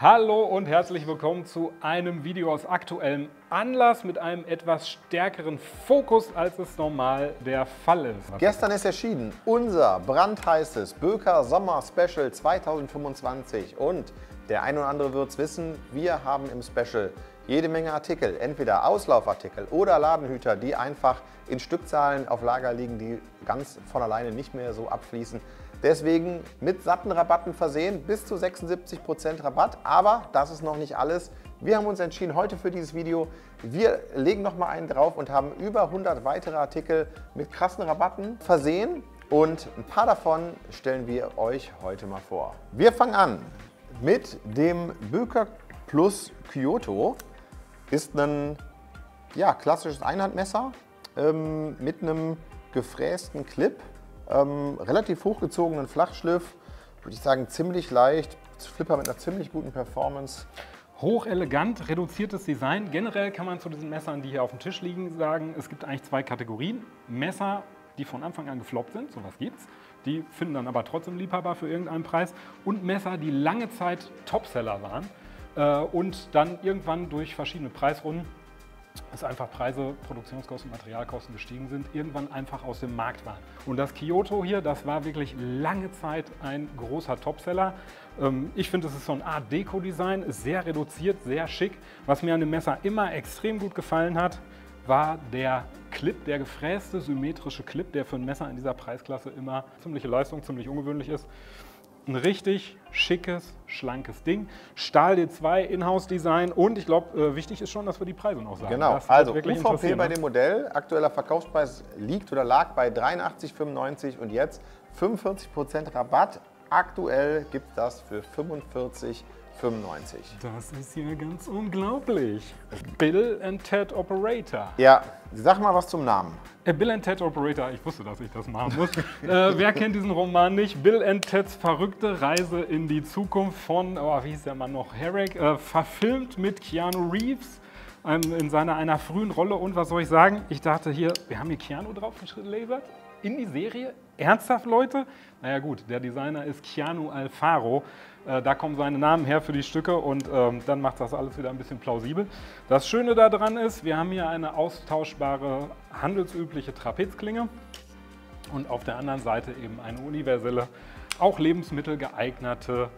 Hallo und herzlich willkommen zu einem Video aus aktuellem Anlass mit einem etwas stärkeren Fokus, als es normal der Fall ist. Gestern ist erschienen unser brandheißes Böker Sommer Special 2025 und der ein oder andere wird es wissen, wir haben im Special jede Menge Artikel, entweder Auslaufartikel oder Ladenhüter, die einfach in Stückzahlen auf Lager liegen, die ganz von alleine nicht mehr so abfließen. Deswegen mit satten Rabatten versehen, bis zu 76% Rabatt, aber das ist noch nicht alles. Wir haben uns entschieden heute für dieses Video, wir legen noch mal einen drauf und haben über 100 weitere Artikel mit krassen Rabatten versehen und ein paar davon stellen wir euch heute mal vor. Wir fangen an mit dem Böker Plus Kyoto. Ist ein klassisches Einhandmesser mit einem gefrästen Clip. Relativ hochgezogenen Flachschliff, würde ich sagen ziemlich leicht, Flipper mit einer ziemlich guten Performance. Hochelegant, reduziertes Design. Generell kann man zu diesen Messern, die hier auf dem Tisch liegen, sagen, es gibt eigentlich zwei Kategorien. Messer, die von Anfang an gefloppt sind, sowas gibt's. Die finden dann aber trotzdem liebhaber für irgendeinen Preis. Und Messer, die lange Zeit Topseller waren und dann irgendwann durch verschiedene Preisrunden, dass einfach Preise, Produktionskosten, Materialkosten gestiegen sind, irgendwann einfach aus dem Markt waren. Und das Kyoto hier, das war wirklich lange Zeit ein großer Topseller. Ich finde, es ist so eine Art Deko-Design, ist sehr reduziert, sehr schick. Was mir an dem Messer immer extrem gut gefallen hat, war der Clip, der gefräste, symmetrische Clip, der für ein Messer in dieser Preisklasse immer ziemliche Leistung, ziemlich ungewöhnlich ist. Ein richtig schickes, schlankes Ding. Stahl D2 Inhouse-Design und ich glaube, wichtig ist schon, dass wir die Preise noch sagen. Genau, also UVP bei dem Modell, aktueller Verkaufspreis liegt oder lag bei 83,95 € und jetzt 45% Rabatt. Aktuell gibt es das für 45,95 €. Das ist hier ganz unglaublich. Bill & Ted Operator. Ja, sag mal was zum Namen. Bill & Ted Operator, ich wusste, dass ich das machen muss. Wer kennt diesen Roman nicht? Bill & Teds verrückte Reise in die Zukunft von, wie hieß der Mann noch, Herrick, verfilmt mit Keanu Reeves in einer frühen Rolle. Und was soll ich sagen? Ich dachte hier, wir haben hier Keanu drauf gelasert in die Serie. Ernsthaft, Leute? Naja gut, der Designer ist Keanu Alfaro. Da kommen seine Namen her für die Stücke und dann macht das alles wieder ein bisschen plausibel. Das Schöne daran ist, wir haben hier eine austauschbare, handelsübliche Trapezklinge und auf der anderen Seite eben eine universelle, auch lebensmittelgeeignete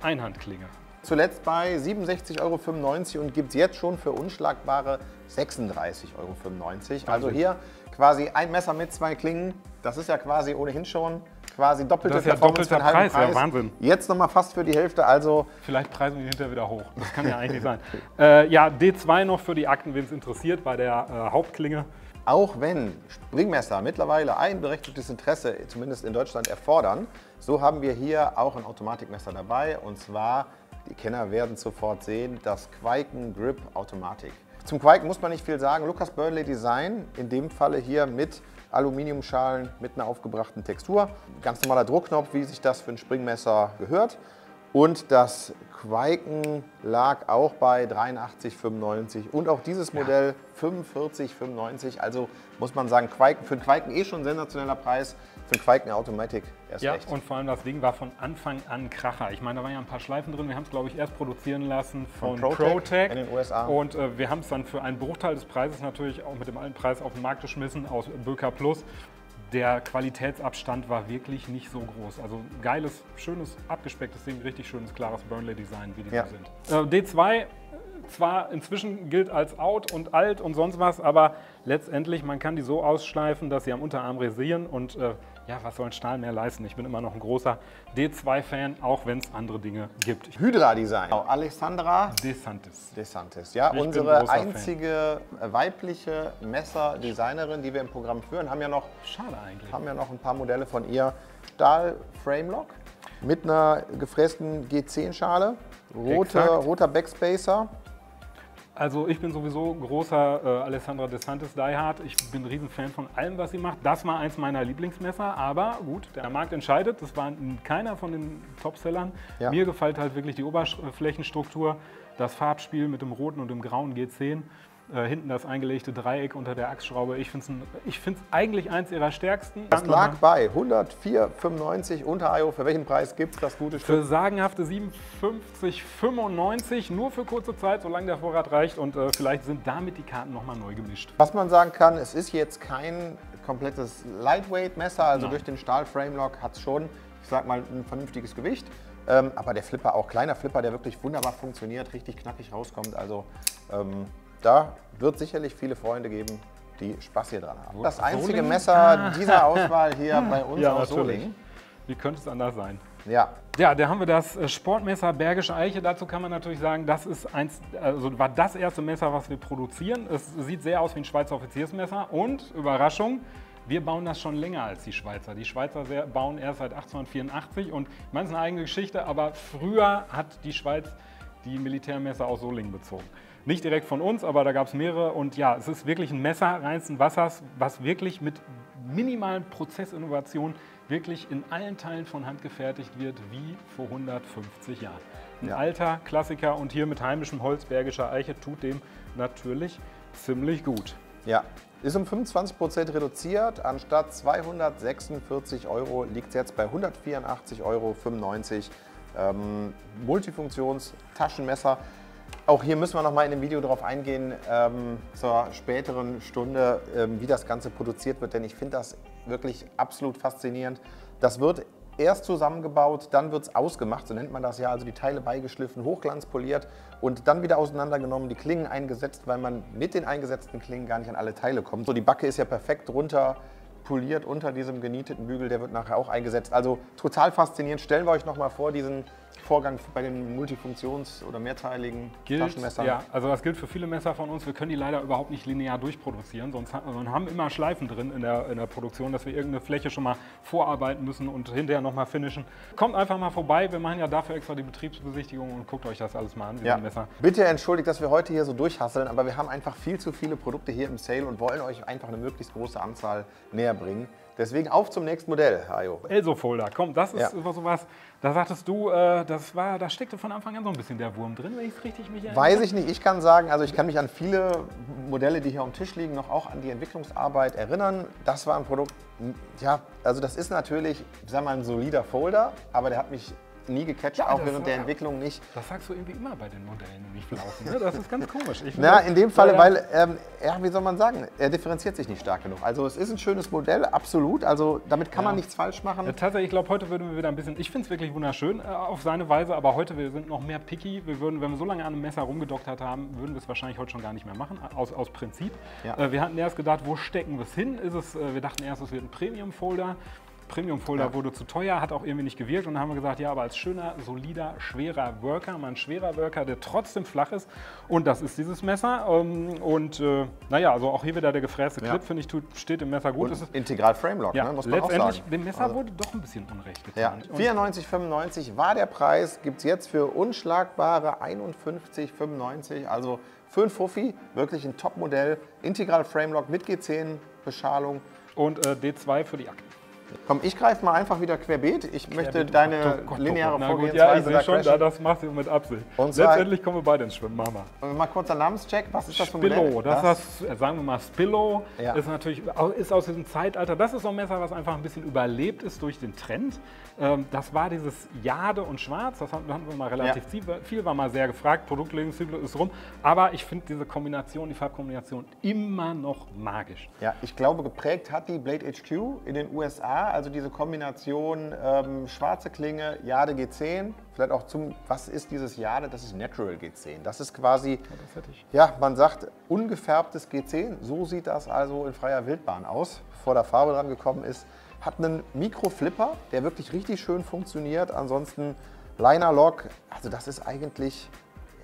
Einhandklinge. Zuletzt bei 67,95 € und gibt es jetzt schon für unschlagbare 36,95 €. Also hier quasi ein Messer mit zwei Klingen. Das ist ja quasi ohnehin schon quasi doppelte Performance für einen halben Preis. Ja, Wahnsinn. Jetzt nochmal fast für die Hälfte, also... Vielleicht preisen wir hinterher wieder hoch. Das kann ja eigentlich nicht sein. Ja, D2 noch für die Akten, wen es interessiert, bei der Hauptklinge. Auch wenn Springmesser mittlerweile ein berechtigtes Interesse, zumindest in Deutschland, erfordern, so haben wir hier auch ein Automatikmesser dabei. Und zwar, die Kenner werden sofort sehen, das Kwaiken Grip Automatik. Zum Kwaiken muss man nicht viel sagen. Lucas Burnley Design, in dem Falle hier mit Aluminiumschalen mit einer aufgebrachten Textur. Ganz normaler Druckknopf, wie sich das für ein Springmesser gehört. Und das Kwaiken lag auch bei 83,95 € und auch dieses Modell 45,95 €. Also muss man sagen, für ein Kwaiken schon ein sensationeller Preis, für ein Kwaiken Automatic erst recht. Ja, und vor allem das Ding war von Anfang an Kracher. Ich meine, da waren ja ein paar Schleifen drin. Wir haben es, glaube ich, erst produzieren lassen von ProTech in den USA. Und wir haben es dann für einen Bruchteil des Preises natürlich auch mit dem alten Preis auf den Markt geschmissen aus Böker Plus. Der Qualitätsabstand war wirklich nicht so groß. Also geiles, schönes, abgespecktes Ding, richtig schönes, klares Burnley-Design, wie die so sind. D2 zwar inzwischen gilt als out und alt und sonst was, aber letztendlich, man kann die so ausschleifen, dass sie am Unterarm rasieren und ja, was soll ein Stahl mehr leisten? Ich bin immer noch ein großer D2-Fan, auch wenn es andere Dinge gibt. Hydra-Design. Alessandra DeSantis. Ja, unsere einzige weibliche Messerdesignerin, die wir im Programm führen. Haben ja noch ein paar Modelle von ihr. Stahl-Framelock mit einer gefrästen G10-Schale, roter Backspacer. Also ich bin sowieso großer Alessandra DeSantis Diehard. Ich bin ein Riesenfan von allem, was sie macht. Das war eins meiner Lieblingsmesser, aber gut, der Markt entscheidet. Das war keiner von den Topsellern. Ja. Mir gefällt halt wirklich die Oberflächenstruktur, das Farbspiel mit dem roten und dem grauen G10. Hinten das eingelegte Dreieck unter der Achsschraube. Ich finde es eigentlich eins ihrer stärksten. Das lag bei 104,95 unter Ayo. Für welchen Preis gibt es das gute Stück? Für sagenhafte 57,95, nur für kurze Zeit, solange der Vorrat reicht. Und vielleicht sind damit die Karten nochmal neu gemischt. Was man sagen kann, es ist jetzt kein komplettes Lightweight-Messer, also durch den Stahl-Framelock hat es schon, ich sag mal, ein vernünftiges Gewicht. Aber der Flipper, auch kleiner Flipper, der wirklich wunderbar funktioniert, richtig knackig rauskommt. Also da wird sicherlich viele Freunde geben, die Spaß hier dran haben. Das einzige Soling? Messer dieser Auswahl hier bei uns aus Soling. Wie könnte es anders sein? Ja. Ja, da haben wir das Sportmesser Bergische Eiche. Dazu kann man natürlich sagen, das ist war das erste Messer, was wir produzieren. Es sieht sehr aus wie ein Schweizer Offiziersmesser und, Überraschung, wir bauen das schon länger als die Schweizer. Die Schweizer bauen erst seit 1884 und ich meine, es ist eine eigene Geschichte, aber früher hat die Schweiz die Militärmesser aus Solingen bezogen. Nicht direkt von uns, aber da gab es mehrere und ja, es ist wirklich ein Messer reinsten Wassers, was wirklich mit minimalen Prozessinnovationen wirklich in allen Teilen von Hand gefertigt wird, wie vor 150 Jahren. Ein alter Klassiker und hier mit heimischem Holz Bergischer Eiche tut dem natürlich ziemlich gut. Ja, ist um 25% reduziert. Anstatt 246 € liegt es jetzt bei 184,95 €. Multifunktions-Taschenmesser. Auch hier müssen wir noch mal in dem Video darauf eingehen, zur späteren Stunde, wie das Ganze produziert wird, denn ich finde das wirklich absolut faszinierend. Das wird erst zusammengebaut, dann wird es ausgemacht, so nennt man das ja, also die Teile beigeschliffen, hochglanzpoliert und dann wieder auseinandergenommen, die Klingen eingesetzt, weil man mit den eingesetzten Klingen gar nicht an alle Teile kommt. So, die Backe ist ja perfekt runter poliert unter diesem genieteten Bügel, der wird nachher auch eingesetzt. Also total faszinierend. Stellen wir euch noch mal vor, diesen Vorgang bei den Multifunktions- oder mehrteiligen Taschenmessern. Ja, also das gilt für viele Messer von uns. Wir können die leider überhaupt nicht linear durchproduzieren, sonst haben immer Schleifen drin in der Produktion, dass wir irgendeine Fläche schon mal vorarbeiten müssen und hinterher noch mal finishen. Kommt einfach mal vorbei, wir machen ja dafür extra die Betriebsbesichtigung und guckt euch das alles mal an, wie ein Messer. Bitte entschuldigt, dass wir heute hier so durchhasseln, aber wir haben einfach viel zu viele Produkte hier im Sale und wollen euch einfach eine möglichst große Anzahl näher bringen. Deswegen auf zum nächsten Modell, Ayo. Elso-Folder, komm, das ist sowas, da sagtest du, da steckte von Anfang an so ein bisschen der Wurm drin, wenn ich es richtig mich erinnere. Weiß ich nicht, ich kann sagen, also ich kann mich an viele Modelle, die hier am Tisch liegen, noch auch an die Entwicklungsarbeit erinnern. Das war ein Produkt, ja, also das ist natürlich, ich sag mal, ein solider Folder, aber der hat mich nie gecatcht, auch während der Entwicklung nicht. Das sagst du irgendwie immer bei den Modellen, die nicht laufen. Ne? Das ist ganz komisch. Na, in dem Falle, weil, wie soll man sagen, er differenziert sich nicht stark genug. Also es ist ein schönes Modell, absolut. Also damit kann man nichts falsch machen. Tatsächlich, ich glaube, heute würden wir wieder ein bisschen, ich finde es wirklich wunderschön auf seine Weise, aber heute, wir sind noch mehr picky. Wir würden, wenn wir so lange an einem Messer rumgedoktert haben, würden wir es wahrscheinlich heute schon gar nicht mehr machen, aus Prinzip. Ja. Wir hatten erst gedacht, wo stecken wir es hin? Wir dachten erst, es wird ein Premium-Folder. Premium-Folder wurde zu teuer, hat auch irgendwie nicht gewirkt und dann haben wir gesagt, ja, aber als schöner, solider, schwerer Worker, mal ein schwerer Worker, der trotzdem flach ist und das ist dieses Messer naja, also auch hier wieder der gefräste Clip, finde ich, steht im Messer gut. Und Integral Framelock, ja, ne, muss man auch letztendlich, sagen. Dem Messer wurde doch ein bisschen Unrecht getan. Ja, 94,95 war der Preis, gibt es jetzt für unschlagbare 51,95, also für ein Fuffi, wirklich ein Top-Modell, Integral Framelock mit G10-Beschalung. Und D2 für die Akten. Komm, ich greife mal einfach wieder querbeet. Ich möchte deine lineare Vorgehensweise ja, ich sehe da schon, crashen. Das machst du mit Absicht. Und zwar, letztendlich kommen wir beide ins Schwimmen, Mama. Mal kurzer Namenscheck. Was ist das für ein Modell? Spillo, sagen wir mal Spillo, ist natürlich aus diesem Zeitalter. Das ist so ein Messer, was einfach ein bisschen überlebt ist durch den Trend. Das war dieses Jade und Schwarz, das hatten wir mal relativ viel, war mal sehr gefragt, Produktlebenszyklus ist rum. Aber ich finde diese Kombination, die Farbkombination immer noch magisch. Ja, ich glaube, geprägt hat die Blade HQ in den USA, also diese Kombination schwarze Klinge, Jade G10, vielleicht auch was ist dieses Jade? Das ist Natural G10. Das ist quasi, man sagt ungefärbtes G10, so sieht das also in freier Wildbahn aus, bevor da Farbe dran gekommen ist. Hat einen Mikroflipper, der wirklich richtig schön funktioniert. Ansonsten Liner Lock, also das ist eigentlich,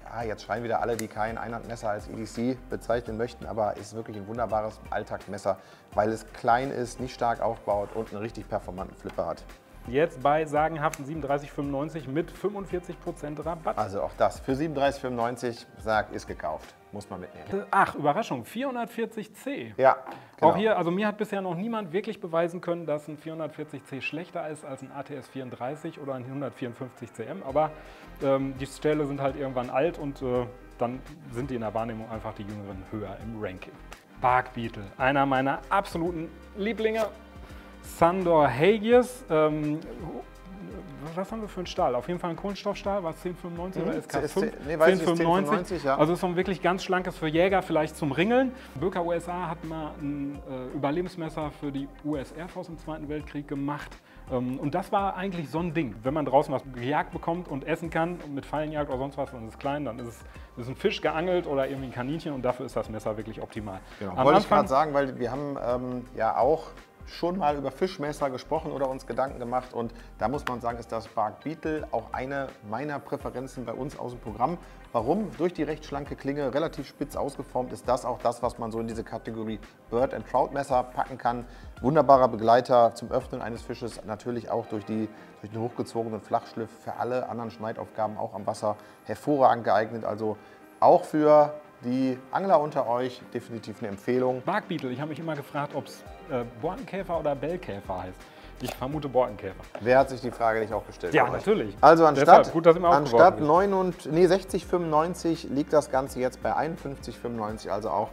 ja, jetzt schreien wieder alle, die kein Einhandmesser als EDC bezeichnen möchten, aber ist wirklich ein wunderbares Alltagsmesser, weil es klein ist, nicht stark aufbaut und einen richtig performanten Flipper hat. Jetzt bei sagenhaften 37,95 mit 45% Rabatt. Also auch das für 37,95 ist gekauft. Muss man mitnehmen. Ach, Überraschung, 440C. Ja, genau. Auch hier, also mir hat bisher noch niemand wirklich beweisen können, dass ein 440C schlechter ist als ein ATS 34 oder ein 154 CM. Aber die Stähle sind halt irgendwann alt und dann sind die in der Wahrnehmung einfach die Jüngeren höher im Ranking. Bark Beetle, einer meiner absoluten Lieblinge. Sandor Hagius. Was haben wir für einen Stahl? Auf jeden Fall ein Kohlenstoffstahl, war es 1095 oder SK5? Nee, weiß ich, 1095, ja. Also ist so ein wirklich ganz schlankes für Jäger, vielleicht zum Ringeln. Böker USA hat mal ein Überlebensmesser für die US Air Force im Zweiten Weltkrieg gemacht. Und das war eigentlich so ein Ding. Wenn man draußen was gejagt bekommt und essen kann, mit Fallenjagd oder sonst was, und es ist klein, dann ist ein Fisch geangelt oder irgendwie ein Kaninchen und dafür ist das Messer wirklich optimal. Genau. Wollte ich gerade sagen, weil wir haben ja auch schon mal über Fischmesser gesprochen oder uns Gedanken gemacht und da muss man sagen, ist das Bark Beetle auch eine meiner Präferenzen bei uns aus dem Programm. Warum? Durch die recht schlanke Klinge, relativ spitz ausgeformt, ist das auch das, was man so in diese Kategorie Bird and Trout Messer packen kann. Wunderbarer Begleiter zum Öffnen eines Fisches, natürlich auch durch den hochgezogenen Flachschliff für alle anderen Schneidaufgaben auch am Wasser hervorragend geeignet. Also auch für die Angler unter euch definitiv eine Empfehlung. Bark Beetle, ich habe mich immer gefragt, ob es Borkenkäfer oder Bellkäfer heißt. Ich vermute Borkenkäfer. Wer hat sich die Frage nicht auch gestellt? Ja, natürlich. Also anstatt, gut, dass ihr mir anstatt 60,95 liegt das Ganze jetzt bei 51,95, also auch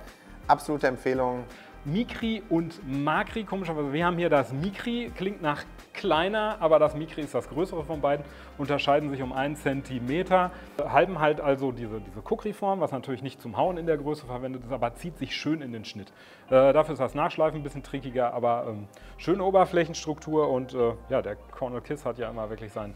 absolute Empfehlung. Mikri und Makri, komischerweise. Wir haben hier das Mikri, klingt nach kleiner, aber das Mikri ist das größere von beiden, unterscheiden sich um 1 cm, halben halt also diese Kukri-Form, was natürlich nicht zum Hauen in der Größe verwendet ist, aber zieht sich schön in den Schnitt. Dafür ist das Nachschleifen ein bisschen trickiger, aber schöne Oberflächenstruktur und ja, der Cornell Kiss hat ja immer wirklich seine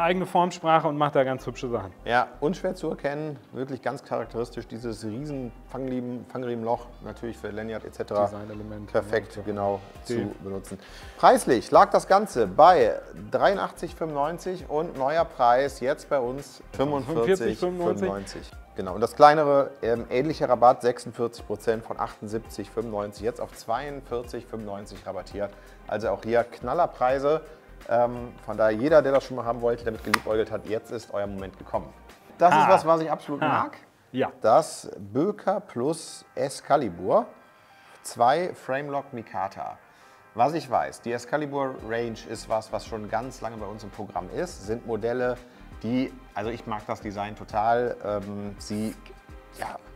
eigene Formsprache und macht da ganz hübsche Sachen. Ja, unschwer zu erkennen, wirklich ganz charakteristisch, dieses riesen Fangriemenloch, natürlich für Lanyard etc. Designelement. Perfekt, genau, zu benutzen. Preislich lag das Ganze bei 83,95 und neuer Preis jetzt bei uns 45,95. Genau, und das kleinere, ähnlicher Rabatt, 46% von 78,95 jetzt auf 42,95 rabattiert. Also auch hier Knallerpreise. Von daher, jeder, der das schon mal haben wollte, damit geliebäugelt hat, jetzt ist euer Moment gekommen. Das ist was ich absolut mag. Ja. Das Böker Plus Excalibur 2 Framelock Mikata. Was ich weiß, die Excalibur Range ist was schon ganz lange bei uns im Programm ist. Sind Modelle, also ich mag das Design total.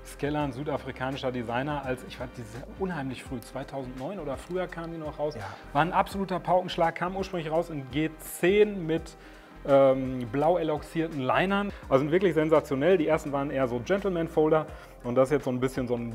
Skeller, ein südafrikanischer Designer, ich fand die unheimlich früh, 2009 oder früher kamen die noch raus, war ein absoluter Paukenschlag, kam ursprünglich raus in G10 mit blau eloxierten Linern, also sind wirklich sensationell. Die ersten waren eher so Gentleman-Folder und das ist jetzt so ein bisschen so ein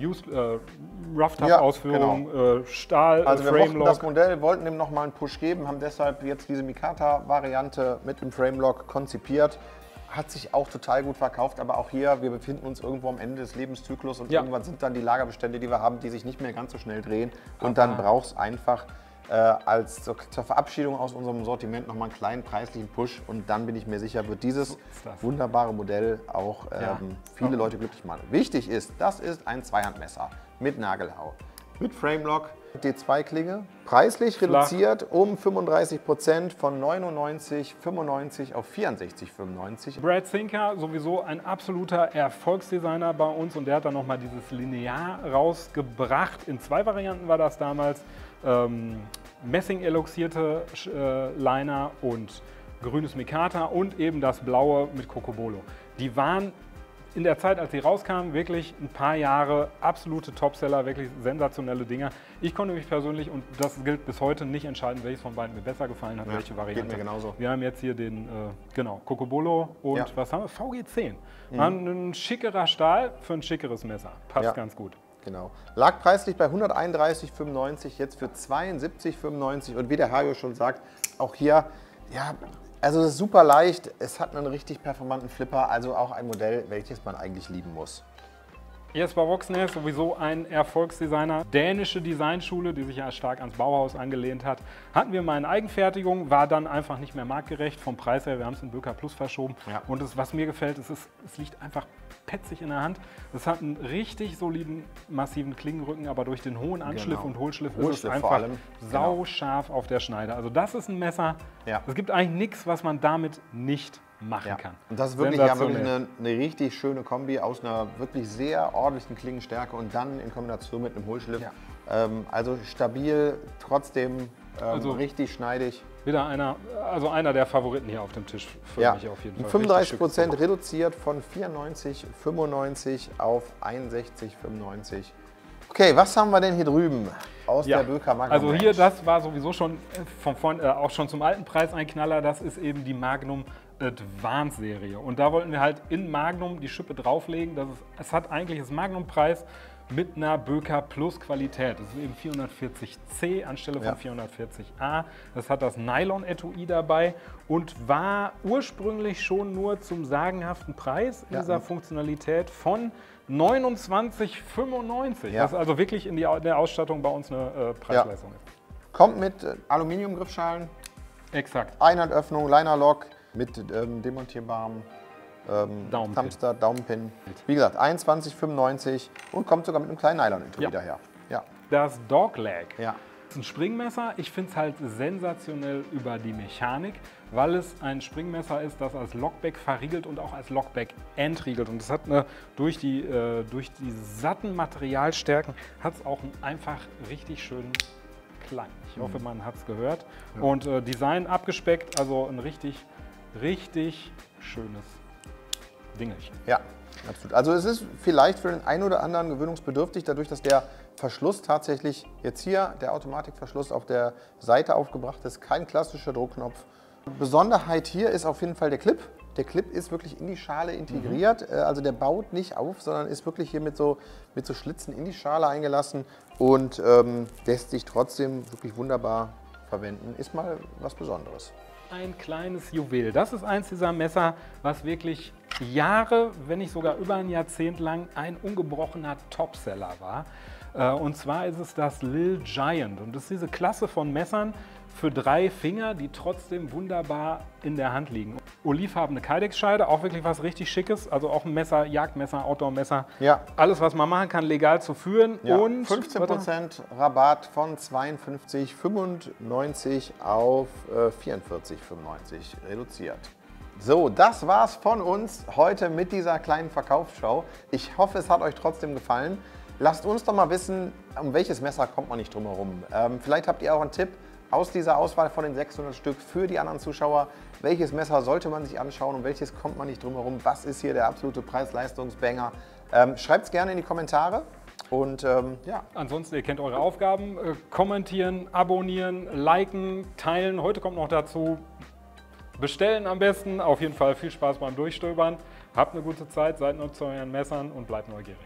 Rough-Tough-Ausführung, genau. Stahl, also wir Framelock. mochten das Modell, wollten dem nochmal einen Push geben, haben deshalb jetzt diese Mikata-Variante mit dem Framelock konzipiert. Hat sich auch total gut verkauft, aber auch hier, wir befinden uns irgendwo am Ende des Lebenszyklus und irgendwann sind dann die Lagerbestände, die wir haben, die sich nicht mehr ganz so schnell drehen. Und dann braucht es einfach zur Verabschiedung aus unserem Sortiment nochmal einen kleinen preislichen Push und dann bin ich mir sicher, wird dieses wunderbare Modell auch viele Leute glücklich machen. Wichtig ist, das ist ein Zweihandmesser mit Nagelhau, mit Framelock, D2-Klinge, preislich reduziert um 35% von 99,95 auf 64,95. Brad Zinker, sowieso ein absoluter Erfolgsdesigner bei uns und der hat dann nochmal dieses Linear rausgebracht. In 2 Varianten war das damals. Messing-eloxierte Liner und grünes Mikata und eben das blaue mit Cocobolo. Die waren in der Zeit, als sie rauskamen, wirklich ein paar Jahre absolute Topseller, wirklich sensationelle Dinger. Ich konnte mich persönlich, und das gilt bis heute, nicht entscheiden, welches von beiden mir besser gefallen hat, welche Variante. Geht mir genauso. Wir haben jetzt hier den Cocobolo und was haben wir? VG10. Ein schickerer Stahl für ein schickeres Messer. Passt ganz gut. Genau. Lag preislich bei 131,95, jetzt für 72,95 und wie der Hajo schon sagt, auch hier, also es ist super leicht, es hat einen richtig performanten Flipper, also auch ein Modell, welches man eigentlich lieben muss. Jesper Voxnes, sowieso ein Erfolgsdesigner, dänische Designschule, die sich ja stark ans Bauhaus angelehnt hat. Hatten wir mal in Eigenfertigung, war dann einfach nicht mehr marktgerecht vom Preis her. Wir haben es in Böker Plus verschoben. Und was mir gefällt, es liegt einfach petzig in der Hand. Es hat einen richtig soliden, massiven Klingenrücken, aber durch den hohen Anschliff und Hohlschliff ist es einfach sauscharf auf der Schneide. Also das ist ein Messer, es gibt eigentlich nichts, was man damit nicht machen kann. Und das ist wirklich, eine richtig schöne Kombi aus einer wirklich sehr ordentlichen Klingenstärke und dann in Kombination mit einem Hohlschliff. Also stabil, trotzdem richtig schneidig. Wieder einer der Favoriten hier auf dem Tisch für mich auf jeden Fall. 35% reduziert von 94,95 auf 61,95. Okay, was haben wir denn hier drüben aus der Böker Magnum? Also hier, das war sowieso schon von vorn, auch schon zum alten Preis ein Knaller. Das ist eben die Magnum Advanced Serie. Und da wollten wir halt in Magnum die Schippe drauflegen. Es hat eigentlich das Magnum-Preis mit einer Böker Plus Qualität. Das ist eben 440C anstelle von 440A. Das hat das Nylon-Etui dabei und war ursprünglich schon nur zum sagenhaften Preis in dieser Funktionalität von 29,95. Ja. Was also wirklich in der Ausstattung bei uns eine Preisleistung ist. Kommt mit Aluminiumgriffschalen. Exakt. Einhandöffnung, Liner-Lock mit demontierbarem Thumbster, Daumenpin. Wie gesagt, 21,95 und kommt sogar mit einem kleinen Nylon-Etui daher. Ja. Das Dogleg. Ja. Das ist ein Springmesser. Ich finde es halt sensationell über die Mechanik, weil es ein Springmesser ist, das als Lockback verriegelt und auch als Lockback entriegelt. Und es hat durch die satten Materialstärken hat es auch einen einfach richtig schönen Klang. Ich hoffe, man hat es gehört. Ja. Und Design abgespeckt, also ein richtig schönes Dingelchen. Ja, absolut. Also es ist vielleicht für den einen oder anderen gewöhnungsbedürftig, dadurch, dass der Verschluss tatsächlich jetzt hier, der Automatikverschluss auf der Seite aufgebracht ist, kein klassischer Druckknopf. Besonderheit hier ist auf jeden Fall der Clip. Der Clip ist wirklich in die Schale integriert, also der baut nicht auf, sondern ist wirklich hier mit so Schlitzen in die Schale eingelassen und lässt sich trotzdem wirklich wunderbar verwenden. Ist mal was Besonderes. Ein kleines Juwel. Das ist eins dieser Messer, was wirklich Jahre, wenn nicht sogar über ein Jahrzehnt lang ein ungebrochener Topseller war. Und zwar ist es das Lil Giant. Und das ist diese Klasse von Messern für 3 Finger, die trotzdem wunderbar in der Hand liegen. Olivfarbene Kydex-Scheide, auch wirklich was richtig Schickes. Also auch ein Messer, Jagdmesser, Outdoor-Messer. Ja. Alles, was man machen kann, legal zu führen. Ja. Und 15% Rabatt von 52,95 auf 44,95 reduziert. So, das war's von uns heute mit dieser kleinen Verkaufsschau. Ich hoffe, es hat euch trotzdem gefallen. Lasst uns doch mal wissen, um welches Messer kommt man nicht drum herum. Vielleicht habt ihr auch einen Tipp aus dieser Auswahl von den 600 Stück für die anderen Zuschauer. Welches Messer sollte man sich anschauen und welches kommt man nicht drum herum? Was ist hier der absolute Preis-Leistungs-Banger? Schreibt es gerne in die Kommentare. Und ja. Ansonsten, ihr kennt eure Aufgaben. Kommentieren, abonnieren, liken, teilen. Heute kommt noch dazu, bestellen am besten. Auf jeden Fall viel Spaß beim Durchstöbern. Habt eine gute Zeit, seid nur zu euren Messern und bleibt neugierig.